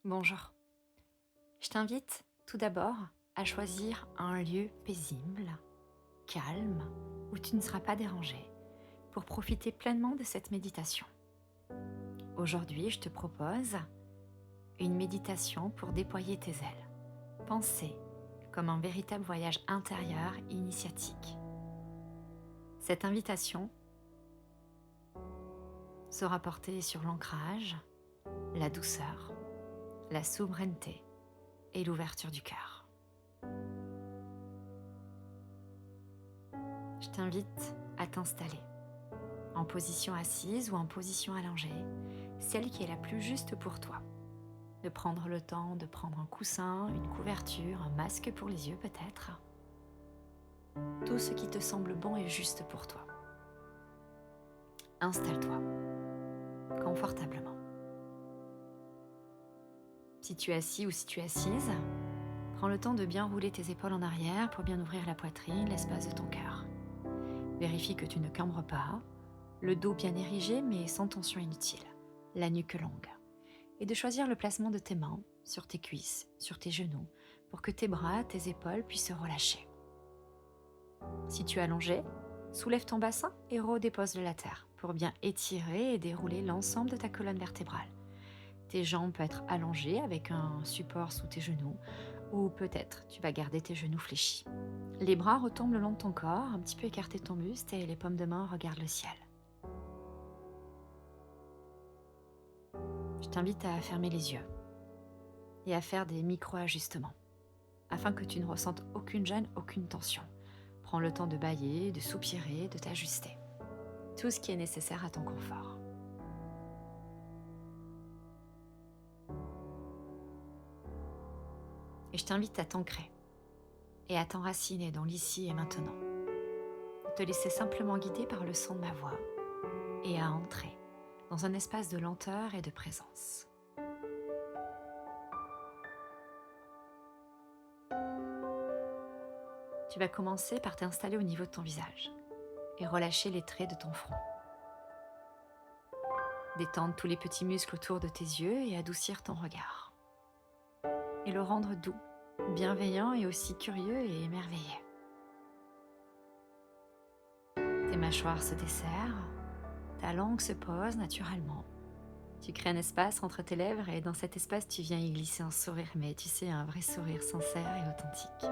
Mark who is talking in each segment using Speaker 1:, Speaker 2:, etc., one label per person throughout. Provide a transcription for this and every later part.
Speaker 1: Bonjour. Je t'invite tout d'abord à choisir un lieu paisible, calme, où tu ne seras pas dérangé, pour profiter pleinement de cette méditation. Aujourd'hui, je te propose une méditation pour déployer tes ailes. Pensez comme un véritable voyage intérieur initiatique. Cette invitation sera portée sur l'ancrage, la douceur, la souveraineté et l'ouverture du cœur. Je t'invite à t'installer en position assise ou en position allongée, celle qui est la plus juste pour toi. De prendre le temps de prendre un coussin, une couverture, un masque pour les yeux peut-être. Tout ce qui te semble bon et juste pour toi. Installe-toi confortablement. Si tu es assis ou si tu es assise, prends le temps de bien rouler tes épaules en arrière pour bien ouvrir la poitrine, l'espace de ton cœur. Vérifie que tu ne cambres pas, le dos bien érigé mais sans tension inutile, la nuque longue. Et de choisir le placement de tes mains sur tes cuisses, sur tes genoux, pour que tes bras, tes épaules puissent se relâcher. Si tu es allongé, soulève ton bassin et redépose-le la terre pour bien étirer et dérouler l'ensemble de ta colonne vertébrale. Tes jambes peuvent être allongées avec un support sous tes genoux, ou peut-être tu vas garder tes genoux fléchis. Les bras retombent le long de ton corps, un petit peu écarter ton buste et les paumes de main regardent le ciel. Je t'invite à fermer les yeux et à faire des micro-ajustements, afin que tu ne ressentes aucune gêne, aucune tension. Prends le temps de bâiller, de soupirer, de t'ajuster. Tout ce qui est nécessaire à ton confort. Et je t'invite à t'ancrer et à t'enraciner dans l'ici et maintenant. Te laisser simplement guider par le son de ma voix et à entrer dans un espace de lenteur et de présence. Tu vas commencer par t'installer au niveau de ton visage et relâcher les traits de ton front. Détendre tous les petits muscles autour de tes yeux et adoucir ton regard. Et le rendre doux, bienveillant et aussi curieux et émerveillé. Tes mâchoires se desserrent, ta langue se pose naturellement. Tu crées un espace entre tes lèvres et dans cet espace, tu viens y glisser un sourire, mais tu sais, un vrai sourire sincère et authentique.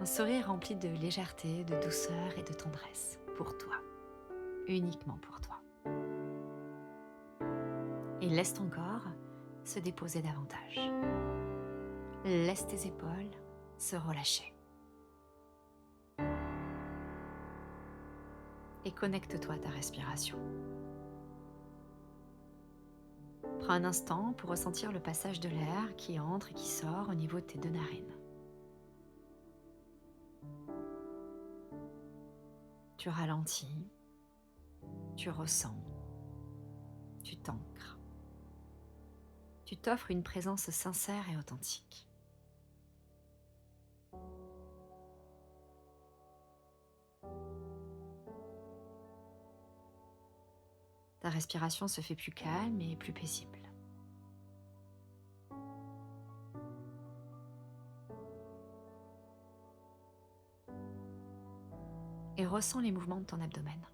Speaker 1: Un sourire rempli de légèreté, de douceur et de tendresse, pour toi, uniquement pour toi. Et laisse ton corps se déposer davantage. Laisse tes épaules se relâcher. Et connecte-toi à ta respiration. Prends un instant pour ressentir le passage de l'air qui entre et qui sort au niveau de tes deux narines. Tu ralentis, tu ressens, tu t'ancres. Tu t'offres une présence sincère et authentique. Ta respiration se fait plus calme et plus paisible. Et ressens les mouvements de ton abdomen.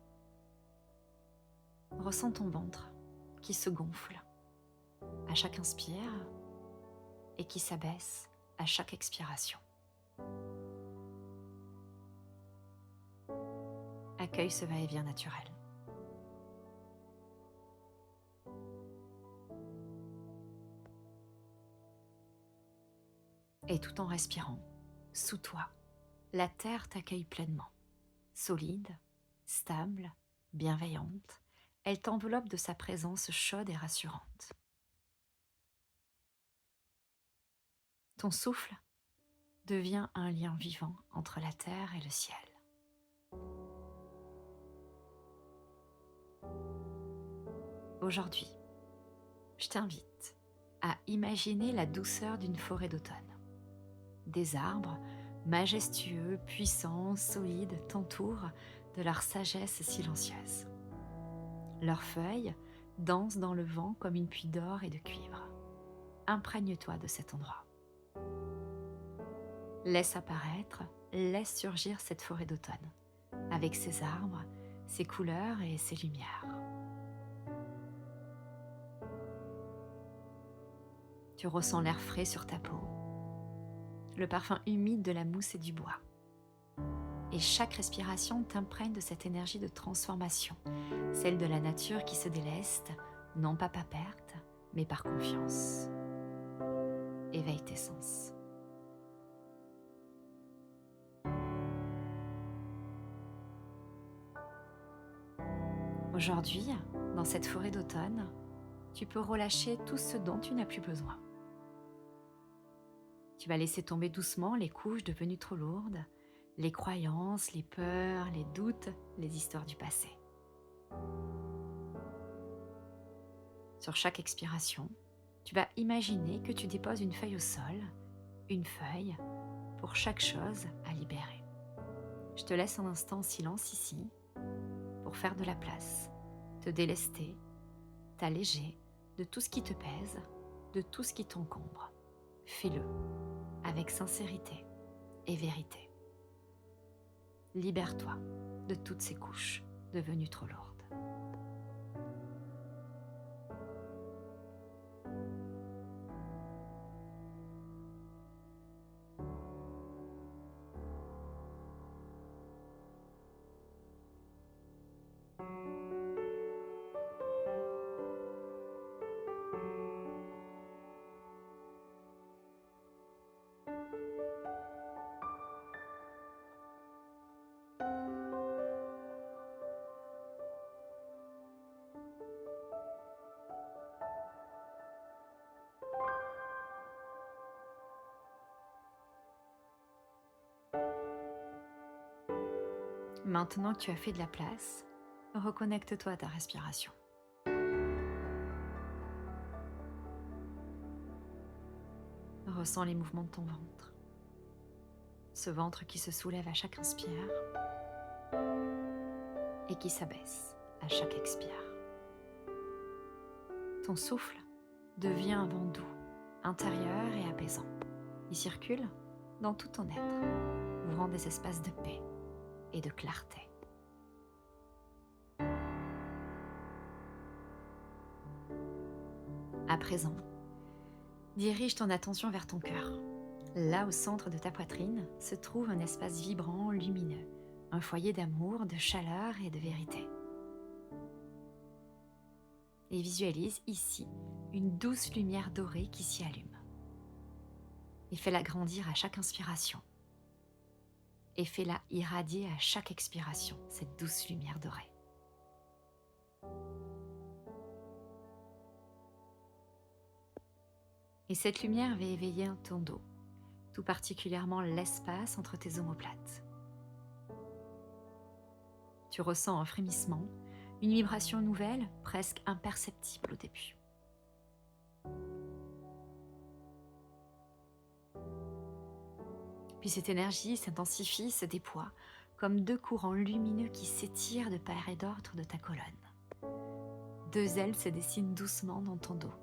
Speaker 1: Ressens ton ventre qui se gonfle à chaque inspire et qui s'abaisse à chaque expiration. Accueille ce va-et-vient naturel. Et tout en respirant, sous toi, la terre t'accueille pleinement. Solide, stable, bienveillante, elle t'enveloppe de sa présence chaude et rassurante. Ton souffle devient un lien vivant entre la terre et le ciel. Aujourd'hui, je t'invite à imaginer la douceur d'une forêt d'automne. Des arbres majestueux, puissants, solides t'entourent de leur sagesse silencieuse. Leurs feuilles dansent dans le vent comme une pluie d'or et de cuivre. imprègne-toi de cet endroit. Laisse apparaître, laisse surgir cette forêt d'automne, avec ses arbres, ses couleurs et ses lumières. Tu ressens l'air frais sur ta peau, le parfum humide de la mousse et du bois. Et chaque respiration t'imprègne de cette énergie de transformation, celle de la nature qui se déleste, non pas par perte, mais par confiance. Éveille tes sens. Aujourd'hui, dans cette forêt d'automne, tu peux relâcher tout ce dont tu n'as plus besoin. Tu vas laisser tomber doucement les couches devenues trop lourdes, les croyances, les peurs, les doutes, les histoires du passé. Sur chaque expiration, tu vas imaginer que tu déposes une feuille au sol, une feuille pour chaque chose à libérer. Je te laisse un instant en silence ici pour faire de la place, te délester, t'alléger de tout ce qui te pèse, de tout ce qui t'encombre. Fais-le avec sincérité et vérité. Libère-toi de toutes ces couches devenues trop lourdes. Maintenant que tu as fait de la place, reconnecte-toi à ta respiration. Ressens les mouvements de ton ventre. Ce ventre qui se soulève à chaque inspire et qui s'abaisse à chaque expire. Ton souffle devient un vent doux, intérieur et apaisant. Il circule dans tout ton être, ouvrant des espaces de paix et de clarté. À présent, dirige ton attention vers ton cœur. Là, au centre de ta poitrine, se trouve un espace vibrant, lumineux, un foyer d'amour, de chaleur et de vérité. Et visualise ici une douce lumière dorée qui s'y allume. Et fais-la grandir à chaque inspiration. Et fais-la irradier à chaque expiration, cette douce lumière dorée. Et cette lumière va éveiller ton dos, tout particulièrement l'espace entre tes omoplates. Tu ressens un frémissement, une vibration nouvelle, presque imperceptible au début. Puis cette énergie s'intensifie, se déploie, comme deux courants lumineux qui s'étirent de part et d'autre de ta colonne. Deux ailes se dessinent doucement dans ton dos.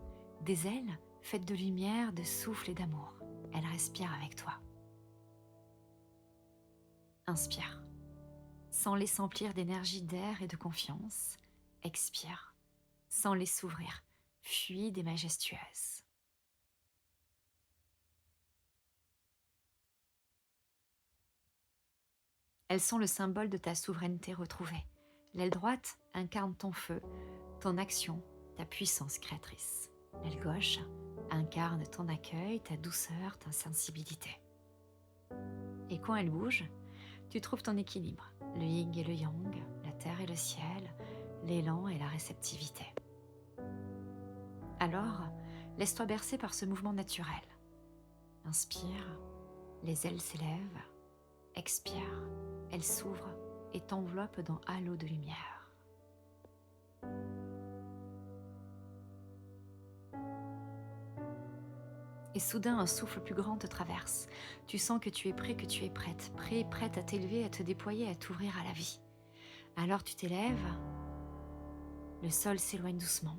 Speaker 1: Des ailes faites de lumière, de souffle et d'amour. Elles respirent avec toi. Inspire. Sens-les s'emplir d'énergie, d'air et de confiance. Expire. Sens-les s'ouvrir, fluides et majestueuses. Elles sont le symbole de ta souveraineté retrouvée. L'aile droite incarne ton feu, ton action, ta puissance créatrice. L'aile gauche incarne ton accueil, ta douceur, ta sensibilité. Et quand elle bouge, tu trouves ton équilibre, le yin et le yang, la terre et le ciel, l'élan et la réceptivité. Alors, laisse-toi bercer par ce mouvement naturel. Inspire, les ailes s'élèvent. Expire, elles s'ouvrent et t'enveloppent dans un halo de lumière. Et soudain, un souffle plus grand te traverse. Tu sens que tu es prêt, que tu es prête, prêt, prête à t'élever, à te déployer, à t'ouvrir à la vie. Alors tu t'élèves, le sol s'éloigne doucement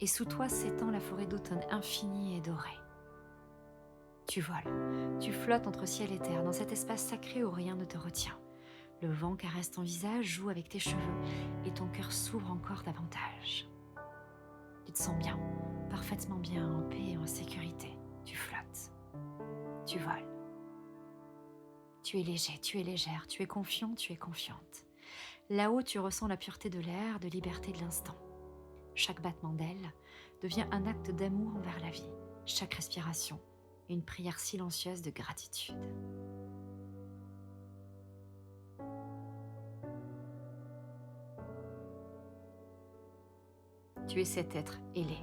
Speaker 1: et sous toi s'étend la forêt d'automne infinie et dorée. Tu voles, tu flottes entre ciel et terre, dans cet espace sacré où rien ne te retient. Le vent caresse ton visage, joue avec tes cheveux, et ton cœur s'ouvre encore davantage. Tu te sens bien, parfaitement bien, en paix et en sécurité. Tu flottes, tu voles. Tu es léger, tu es légère, tu es confiant, tu es confiante. Là-haut, tu ressens la pureté de l'air, de liberté de l'instant. Chaque battement d'aile devient un acte d'amour envers la vie. Chaque respiration est une prière silencieuse de gratitude. Tu es cet être ailé,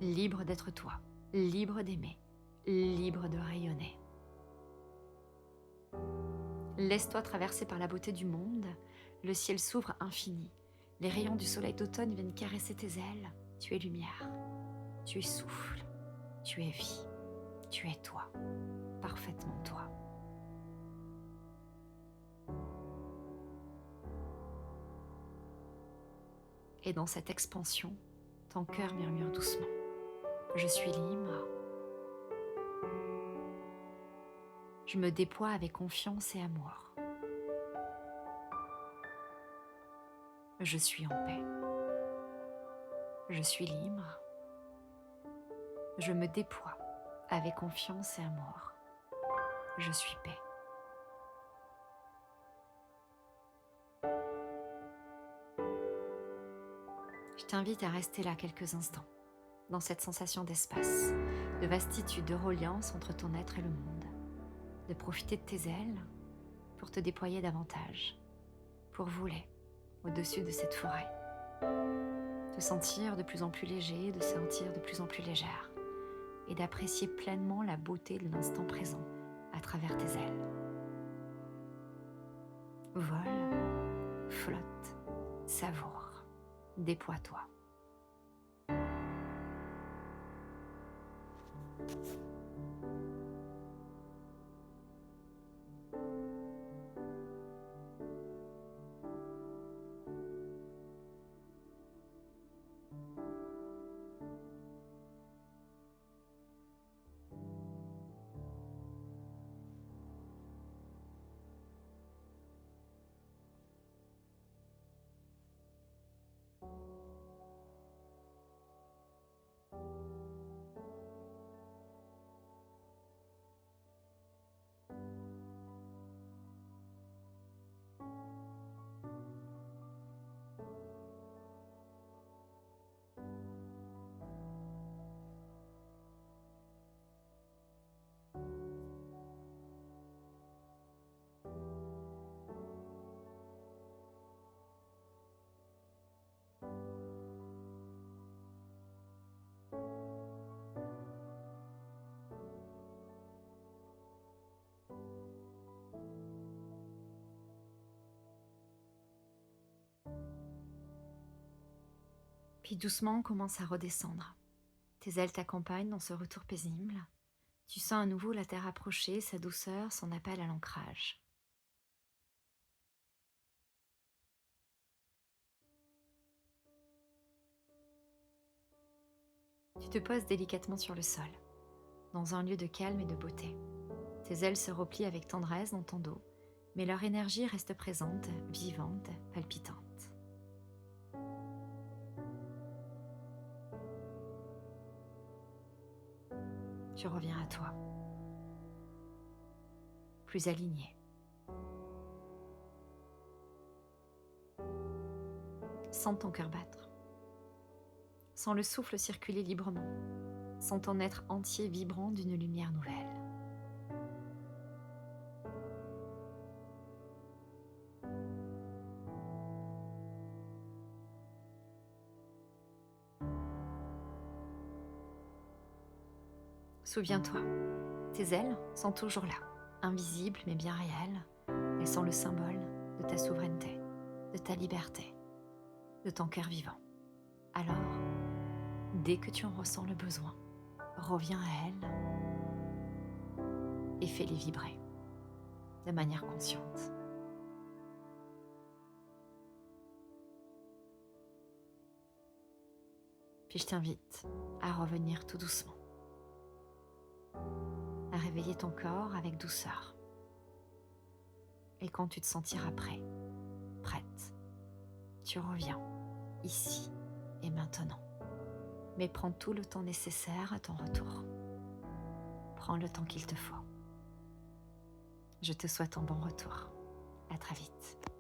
Speaker 1: libre d'être toi, libre d'aimer, libre de rayonner. Laisse-toi traverser par la beauté du monde, le ciel s'ouvre infini. Les rayons du soleil d'automne viennent caresser tes ailes. Tu es lumière, tu es souffle, tu es vie, tu es toi, parfaitement toi. Et dans cette expansion, ton cœur murmure doucement. Je suis libre. Je me déploie avec confiance et amour. Je suis en paix. Je suis libre. Je me déploie avec confiance et amour. Je suis paix. Je t'invite à rester là quelques instants, dans cette sensation d'espace, de vastitude, de reliance entre ton être et le monde, de profiter de tes ailes pour te déployer davantage, pour voler au-dessus de cette forêt, te sentir de plus en plus léger, de sentir de plus en plus légère, et d'apprécier pleinement la beauté de l'instant présent à travers tes ailes. Vole, flotte, savoure, déploie-toi. Puis doucement, commence à redescendre. Tes ailes t'accompagnent dans ce retour paisible. Tu sens à nouveau la terre approcher, sa douceur, son appel à l'ancrage. Tu te poses délicatement sur le sol, dans un lieu de calme et de beauté. Tes ailes se replient avec tendresse dans ton dos, mais leur énergie reste présente, vivante, palpitante. Tu reviens à toi, plus aligné. Sens ton cœur battre. Sens le souffle circuler librement. Sens ton être entier vibrant d'une lumière nouvelle. Souviens-toi, tes ailes sont toujours là, invisibles mais bien réelles. Elles sont le symbole de ta souveraineté, de ta liberté, de ton cœur vivant. Alors, dès que tu en ressens le besoin, reviens à elles et fais-les vibrer de manière consciente. Puis je t'invite à revenir tout doucement, à réveiller ton corps avec douceur. Et quand tu te sentiras prêt, prête, tu reviens, ici et maintenant. Mais prends tout le temps nécessaire à ton retour. Prends le temps qu'il te faut. Je te souhaite un bon retour. À très vite.